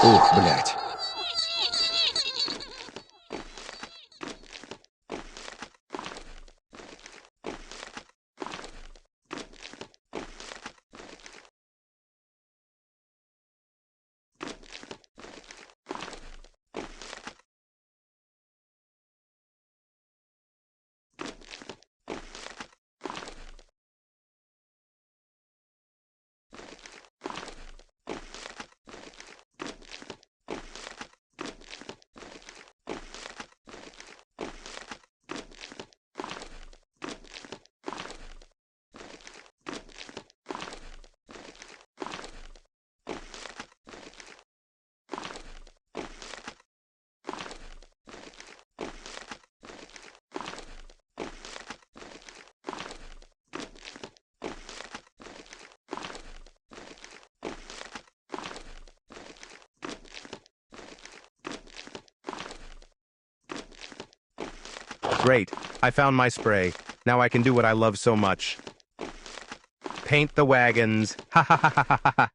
Ух, блядь. Great. I found my spray. Now I can do what I love so much. Paint the wagons. Ha ha ha ha ha ha.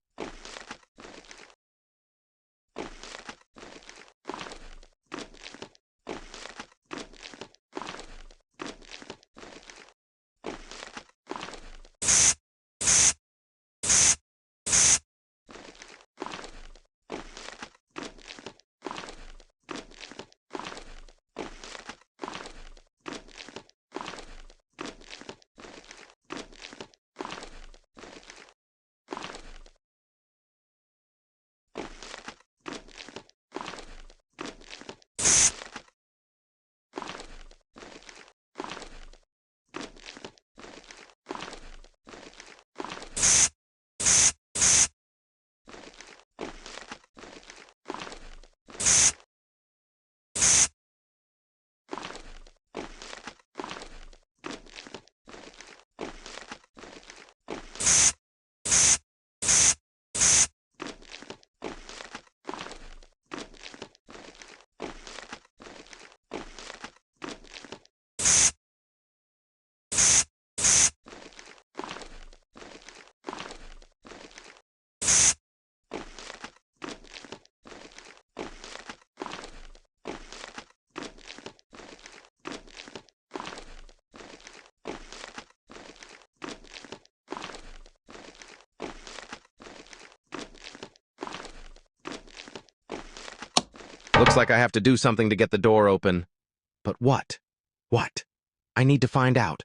Looks like I have to do something to get the door open. But what? What? I need to find out.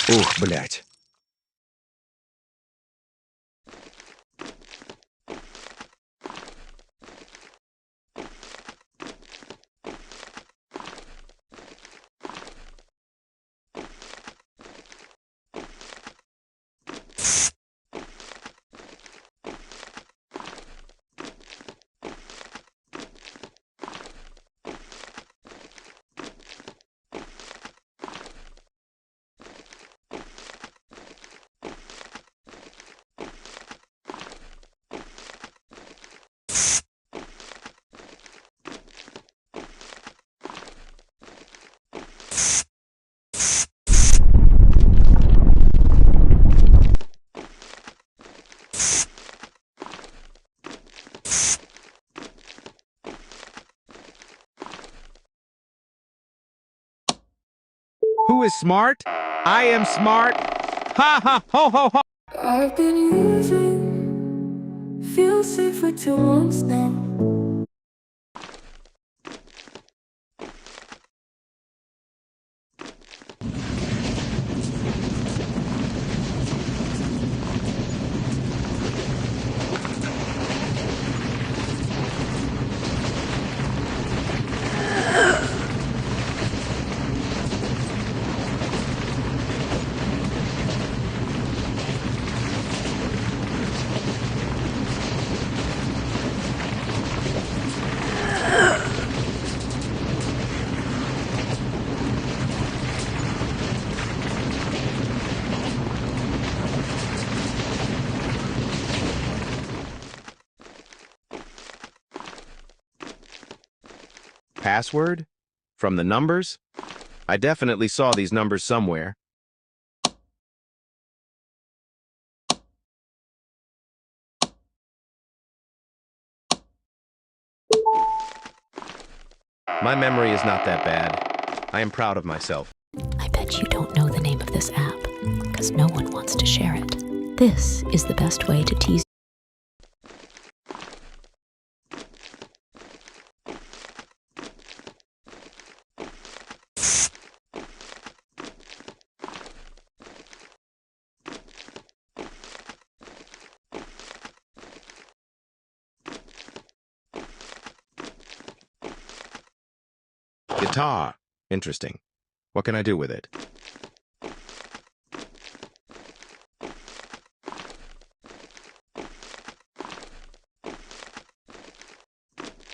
Ух, блядь. Who is smart? I am smart. Ha ha ho ho ho. I've been using, feel safe for 2 months now. Password? From the numbers? I definitely saw these numbers somewhere. My memory is not that bad. I am proud of myself. I bet you don't know the name of this app, because no one wants to share it. This is the best way to tease. Guitar. Interesting. What can I do with it?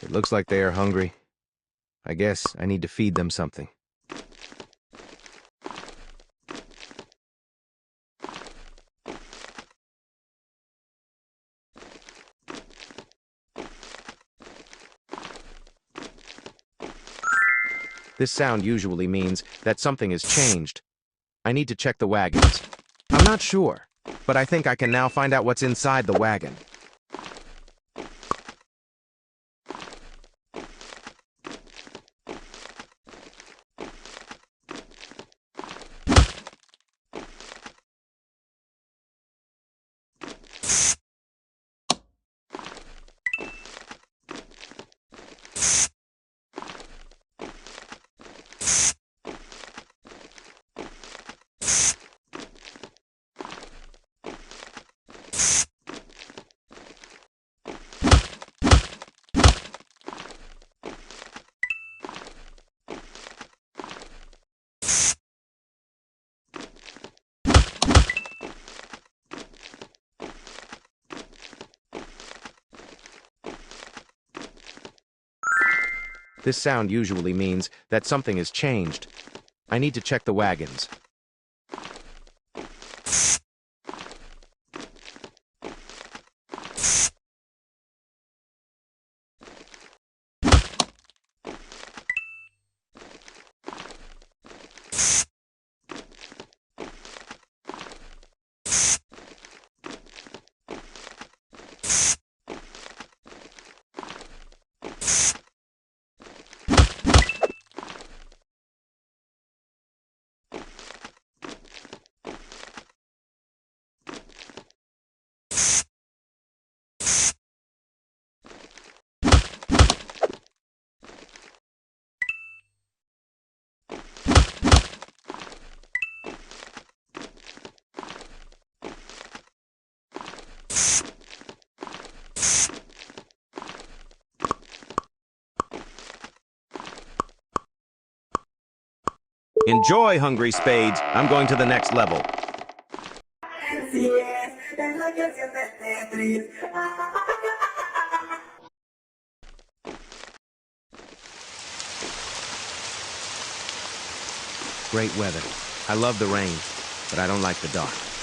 It looks like they are hungry. I guess I need to feed them something. This sound usually means that something has changed. I need to check the wagons. I'm not sure, but I think I can now find out what's inside the wagon. This sound usually means that something has changed. I need to check the wagons. Enjoy, Hungry Spades. I'm going to the next level. Great weather. I love the rain, but I don't like the dark.